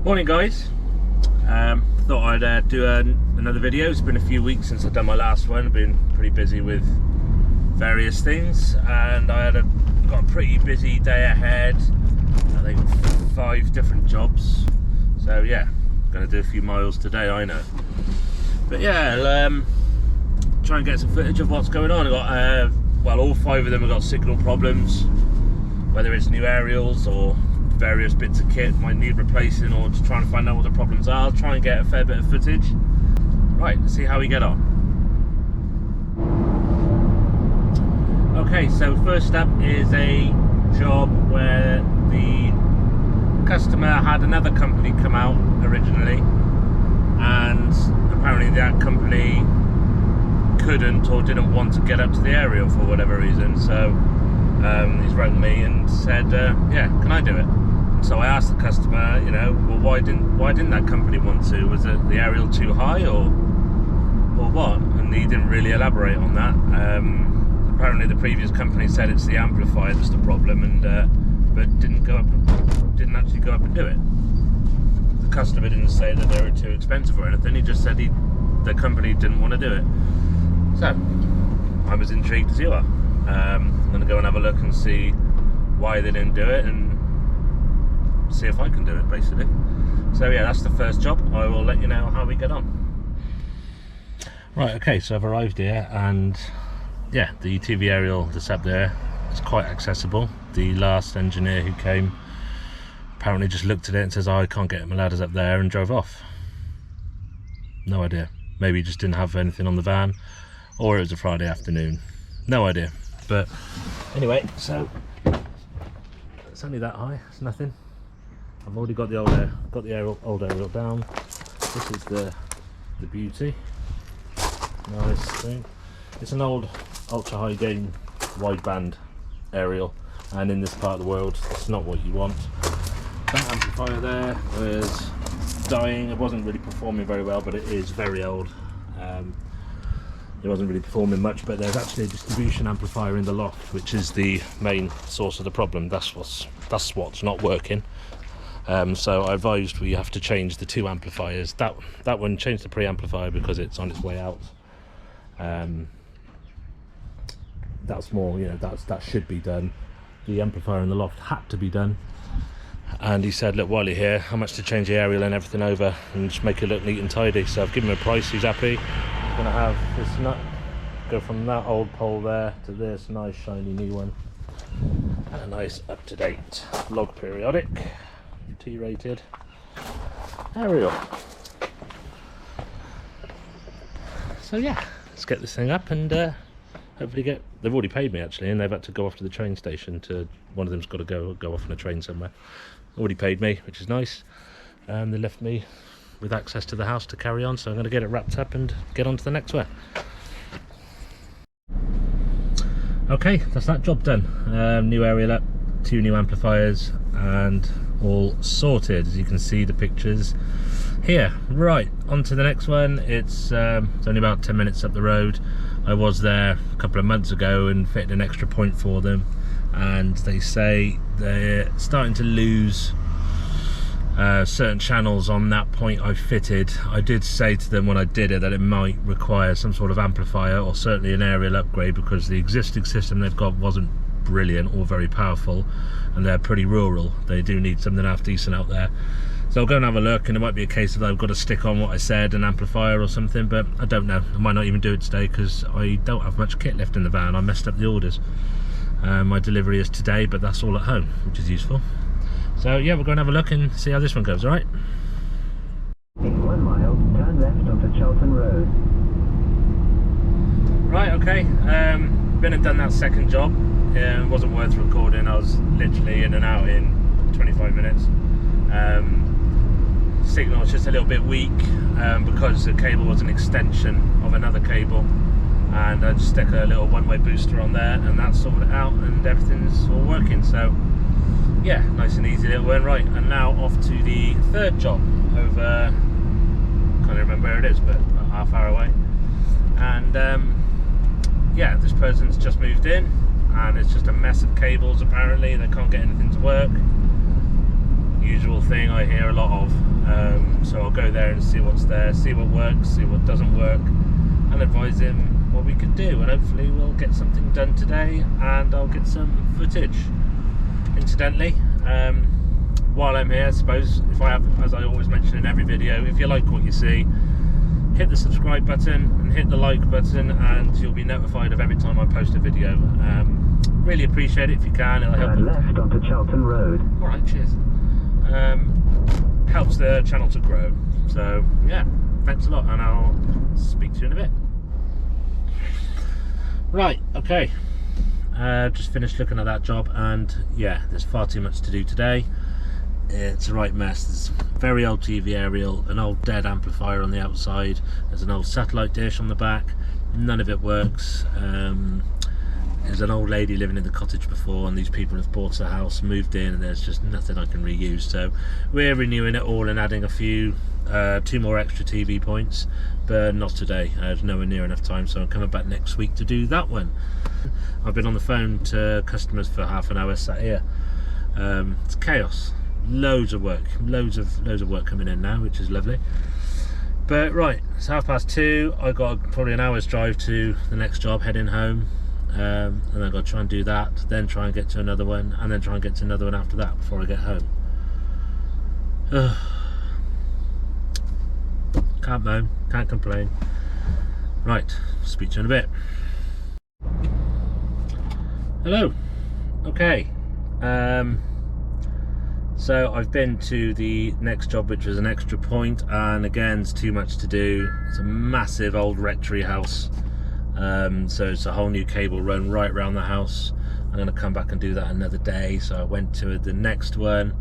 Morning guys, thought I'd do another video. It's been a few weeks since I've done my last one. I've been pretty busy with various things and I got a pretty busy day ahead. I think 5 different jobs, so yeah, gonna do a few miles today, I know. But yeah, I'll try and get some footage of what's going on. I got well, all 5 of them have got signal problems, whether it's new aerials or various bits of kit might need replacing, or just trying to find out what the problems are. I'll try and get a fair bit of footage. Right, let's see how we get on. Okay, so first up is a job where the customer had another company come out originally, and apparently that company couldn't or didn't want to get up to the aerial for whatever reason. So he's rang me and said, yeah, can I do it? So I asked the customer, you know, well, why didn't that company want to? Was it the aerial too high or what? And he didn't really elaborate on that. Apparently the previous company said it's the amplifier that's the problem, and but didn't actually go up and do it. The customer didn't say that they were too expensive or anything. He just said the company didn't want to do it. So I was intrigued as you are. I'm going to go and have a look and see why they didn't do it and see if I can do it, basically. So yeah, that's the first job. I will let you know how we get on. Right, okay, so I've arrived here, and yeah, the TV aerial that's up there is quite accessible. The last engineer who came apparently just looked at it and says, oh, I can't get my ladders up there, and drove off. No idea. Maybe he just didn't have anything on the van, or it was a Friday afternoon. No idea. But anyway, so it's only that high. It's nothing. I've already got the old aerial down. This is the beauty. Nice thing. It's an old ultra high gain wideband aerial, and in this part of the world, it's not what you want. That amplifier there was dying. It wasn't really performing very well, but it is very old. It wasn't really performing much, but there's actually a distribution amplifier in the loft, which is the main source of the problem. That's what's not working. So I advised we have to change the 2 amplifiers. That one changed the preamplifier because it's on its way out. That's more, you know, that should be done. The amplifier in the loft had to be done. And he said, look, while you're here, how much to change the aerial and everything over and just make it look neat and tidy. So I've given him a price. He's happy. He's gonna have this nut go from that old pole there to this nice shiny new one, and a nice up-to-date log periodic T-rated aerial. So yeah, let's get this thing up and hopefully they've already paid me actually, and they've had to go off to the train station. One of them's got to go off on a train somewhere. Already paid me, which is nice. They left me with access to the house to carry on, so I'm going to get it wrapped up and get on to the next one. Okay, that's that job done. New aerial up, 2 new amplifiers, and all sorted. As you can see the pictures here. Right, on to the next one. It's only about 10 minutes up the road. I was there a couple of months ago and fitted an extra point for them, and they say they're starting to lose certain channels on that point I fitted. I did say to them when I did it that it might require some sort of amplifier or certainly an aerial upgrade, because the existing system they've got wasn't brilliant or very powerful, and they're pretty rural. They do need something half decent out there. So I'll go and have a look, and it might be a case of I've got to stick on what I said, an amplifier or something, but I don't know. I might not even do it today because I don't have much kit left in the van. I messed up the orders. My delivery is today, but that's all at home, which is useful. So yeah, we'll go and have a look and see how this one goes, alright? In 1 mile, turn left onto Charlton Road. Right, okay. Been and done that second job. It wasn't worth recording. I was literally in and out in 25 minutes. Signal was just a little bit weak because the cable was an extension of another cable, and I just stuck a little one-way booster on there, and that sorted it out, and everything's all working. So yeah, nice and easy little one. Right, and now off to the third job over, can't remember where it is, but about half hour away. And yeah, this person's just moved in, and it's just a mess of cables. Apparently they can't get anything to work. Usual thing I hear a lot of. So I'll go there and see what's there, see what works, see what doesn't work, and advise him what we can do, and hopefully we'll get something done today and I'll get some footage. Incidentally, while I'm here, I suppose, if I have, as I always mention in every video, if you like what you see, hit the subscribe button and hit the like button and you'll be notified of every time I post a video. Really appreciate it if you can, it'll help. Turn left onto Charlton Road. Alright, cheers. Helps the channel to grow. So yeah, thanks a lot, and I'll speak to you in a bit. Right, okay. Just finished looking at that job, and yeah, there's far too much to do today. It's a right mess. There's a very old TV aerial, an old dead amplifier on the outside, there's an old satellite dish on the back, none of it works. There's an old lady living in the cottage before, and these people have bought a house, moved in, and there's just nothing I can reuse. So we're renewing it all and adding a few, 2 more extra TV points, but not today. There's nowhere near enough time, so I'm coming back next week to do that one. I've been on the phone to customers for half an hour sat here. It's chaos. Loads of work, loads of work coming in now, which is lovely. But right, it's 2:30. I got probably an hour's drive to the next job, heading home. And I've got to try and do that, then try and get to another one, and then try and get to another one after that before I get home. Can't moan, can't complain. Right, speak to you in a bit. Hello. Okay. So I've been to the next job, which was an extra point, and again, it's too much to do. It's a massive old rectory house. So it's a whole new cable run right around the house. I'm going to come back and do that another day. So I went to the next one,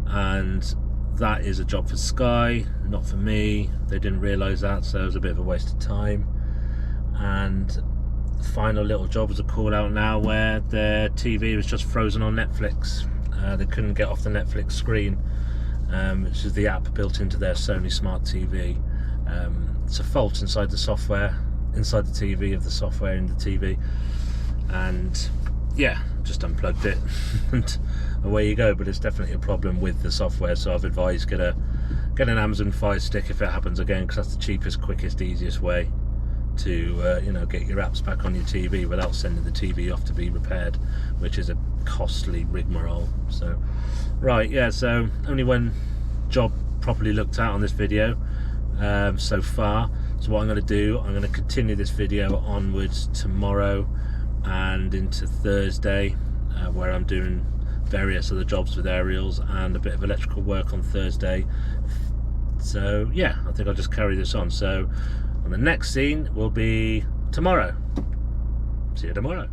and that is a job for Sky, not for me. They didn't realise that, so it was a bit of a waste of time. And the final little job was a call out now where the TV was just frozen on Netflix. They couldn't get off the Netflix screen, which is the app built into their Sony Smart TV. It's a fault inside the software, inside the TV of the software in the TV, and yeah, just unplugged it and away you go. But it's definitely a problem with the software, so I've advised get an Amazon Fire Stick if it happens again, because that's the cheapest, quickest, easiest way to you know, get your apps back on your TV without sending the TV off to be repaired, which is a costly rigmarole. So right, yeah, so only one job properly looked at on this video so far. So what I'm going to do, I'm going to continue this video onwards tomorrow and into Thursday, where I'm doing various other jobs with aerials and a bit of electrical work on Thursday. So yeah, I think I'll just carry this on. So the next scene will be tomorrow. See you tomorrow.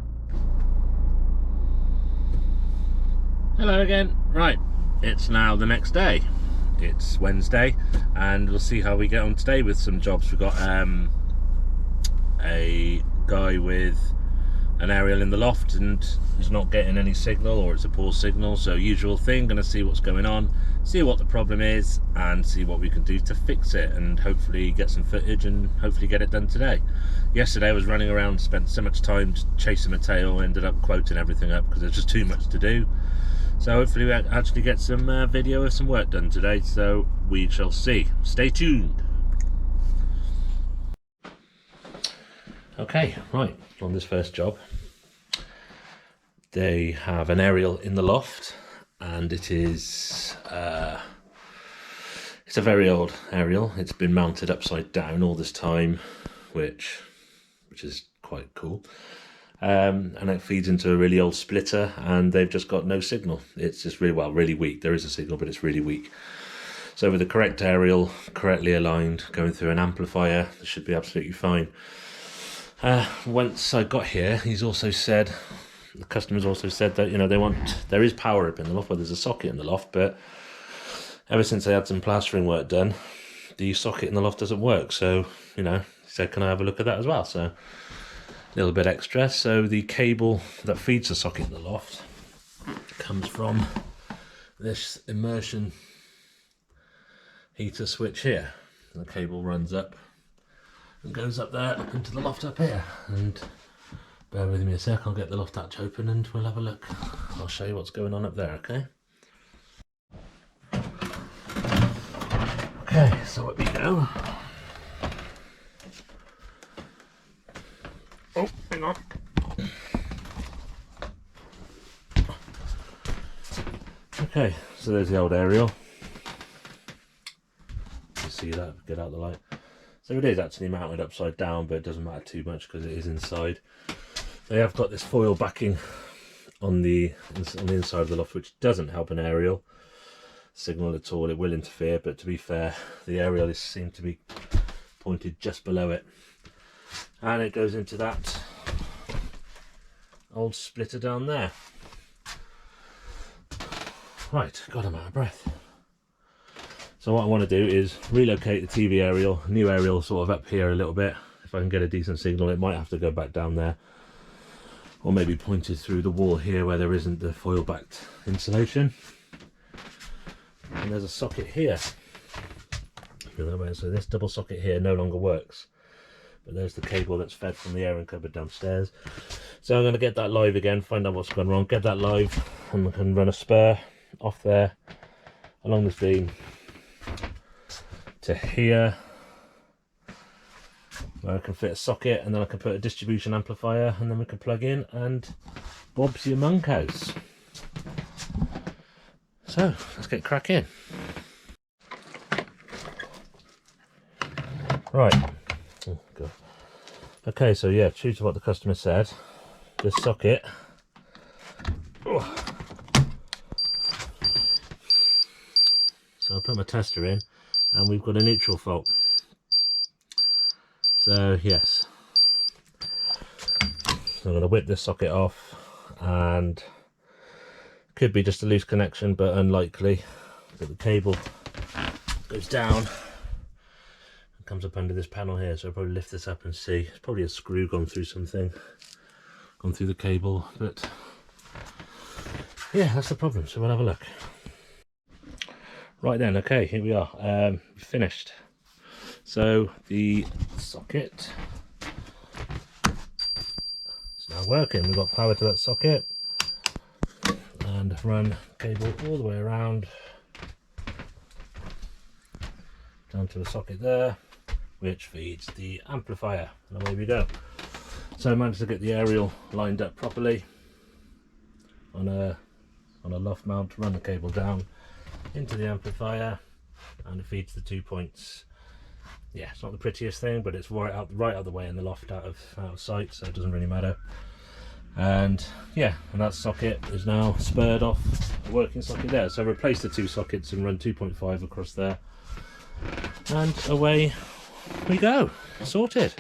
Hello again. Right, it's now the next day. It's Wednesday, and we'll see how we get on today with some jobs. We've got a guy with an aerial in the loft, and he's not getting any signal, or it's a poor signal, so usual thing. Gonna see what's going on, see what the problem is, and see what we can do to fix it, and hopefully get some footage and hopefully get it done today. Yesterday I was running around, spent so much time chasing my tail, ended up quoting everything up because there's just too much to do. So hopefully we actually get some video of some work done today, so we shall see. Stay tuned. Okay, right, on this first job, they have an aerial in the loft, and it is it's a very old aerial. It's been mounted upside down all this time, which is quite cool. And it feeds into a really old splitter, and they've just got no signal. It's just really weak. There is a signal, but it's really weak. So with the correct aerial, correctly aligned, going through an amplifier, this should be absolutely fine. Once I got here, he's also said, the customer's also said that, you know, there is power up in the loft, where there's a socket in the loft, but ever since they had some plastering work done, the socket in the loft doesn't work. So, you know, he said, can I have a look at that as well? So a little bit extra. So the cable that feeds the socket in the loft comes from this immersion heater switch here. And the cable runs up and goes up there, up into the loft up here. And bear with me a sec, I'll get the loft hatch open and we'll have a look. I'll show you what's going on up there, okay? So up we go. Oh, hang on. Okay, so there's the old aerial. You see that, get out the light. So it is actually mounted upside down, but it doesn't matter too much because it is inside. They have got this foil backing on the inside of the loft, which doesn't help an aerial signal at all. It will interfere, but to be fair, the aerial seems to be pointed just below it, and it goes into that old splitter down there. Right, God, I'm out of breath. So what I want to do is relocate the TV aerial, new aerial sort of up here a little bit. If I can get a decent signal, it might have to go back down there, or maybe pointed through the wall here where there isn't the foil backed insulation. And there's a socket here. So this double socket here no longer works, but there's the cable that's fed from the airing cupboard downstairs. So I'm going to get that live again, find out what's gone wrong, get that live, and I can run a spur off there along this beam to here, where I can fit a socket, and then I can put a distribution amplifier, and then we can plug in, and Bob's your monkhouse. So let's get cracking. Right. Oh, God. Okay, so yeah, true to what the customer said, this socket. Oh. So I put my tester in, and we've got a neutral fault. So yes, so I'm going to whip this socket off, and could be just a loose connection, but unlikely. But the cable goes down and comes up under this panel here, so I'll probably lift this up and see. It's probably a screw gone through something, gone through the cable, but yeah, that's the problem. So we'll have a look. Right then, okay, here we are, finished. So the socket is now working. We've got power to that socket, and run cable all the way around down to a socket there, which feeds the amplifier, and away we go. So I managed to get the aerial lined up properly on a loft mount, run the cable down into the amplifier, and it feeds the 2 points. Yeah, it's not the prettiest thing, but it's right out the way in the loft, out of sight, so it doesn't really matter. And yeah, and that socket is now spurred off a working socket there. So I replaced the 2 sockets and run 2.5 across there, and away we go, sorted.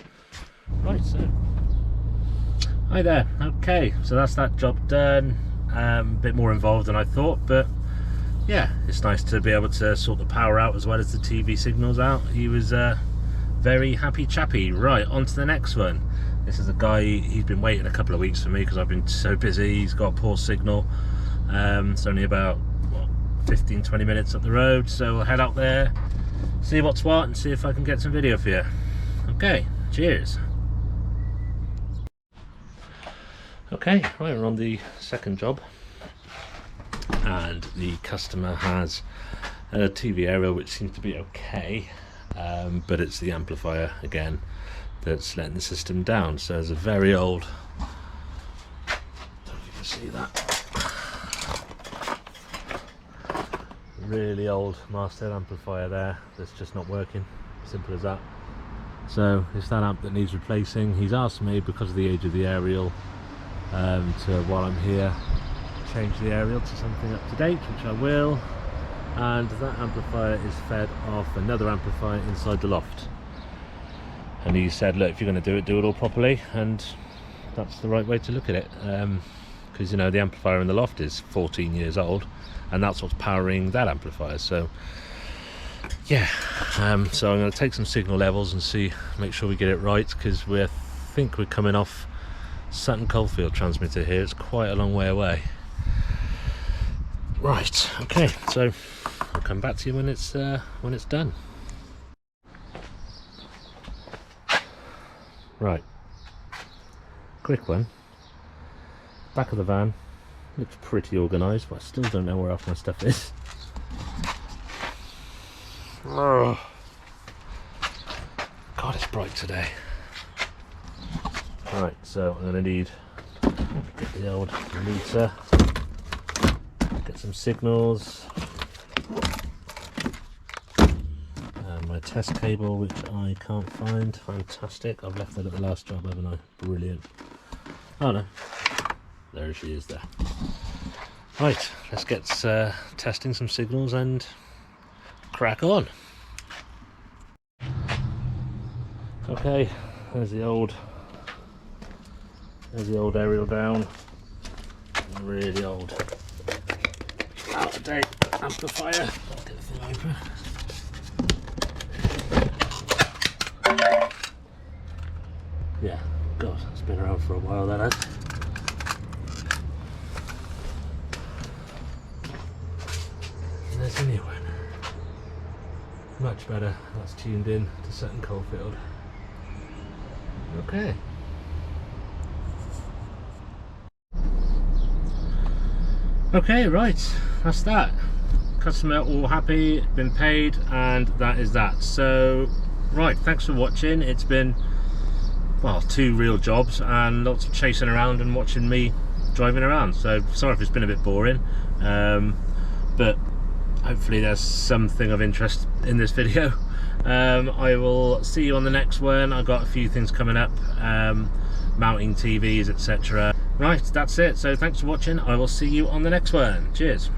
Right, so hi there. Okay, so that's that job done. A bit more involved than I thought, but yeah, it's nice to be able to sort the power out as well as the TV signals out. He was very happy chappy. Right, on to the next one. This is a guy, he's been waiting a couple of weeks for me because I've been so busy. He's got a poor signal. It's only about 15-20 minutes up the road, so we'll head out there, see what's what, and see if I can get some video for you. Okay, cheers. Okay, right, we're on the second job, and the customer has a TV aerial which seems to be okay, but it's the amplifier again that's letting the system down. So there's a very old, I don't know if you can see that, really old master amplifier there that's just not working. Simple as that. So it's that amp that needs replacing. He's asked me, because of the age of the aerial, to, while I'm here, change the aerial to something up to date, which I will. And that amplifier is fed off another amplifier inside the loft, and he said, look, if you're going to do it all properly, and that's the right way to look at it, because you know the amplifier in the loft is 14 years old, and that's what's powering that amplifier. So yeah, so I'm going to take some signal levels and see, make sure we get it right, because I think we're coming off Sutton Coldfield transmitter here. It's quite a long way away. Right, okay, so I'll come back to you when it's done. Right, quick one. Back of the van looks pretty organised, but I still don't know where else my stuff is. Oh, it's bright today. Right, so I'm going to need get the old meter, get some signals, and my test cable, which I can't find. Fantastic, I've left that at the last job, haven't I? Brilliant. Oh no, there she is there. Right, let's get testing some signals and crack on. Okay, there's the old aerial down. Really old, out of date amplifier. Get the thing open. Yeah, God, it's been around for a while, that has. And there's a new one. Much better. That's tuned in to Sutton Coldfield. Okay. Okay, right. That's that. Customer all happy, been paid, and that is that. So, right. Thanks for watching. It's been, well, 2 real jobs and lots of chasing around and watching me driving around. So sorry if it's been a bit boring, but hopefully there's something of interest in this video. I will see you on the next one. I've got a few things coming up, mounting TVs, etc. Right, that's it. So thanks for watching. I will see you on the next one. Cheers.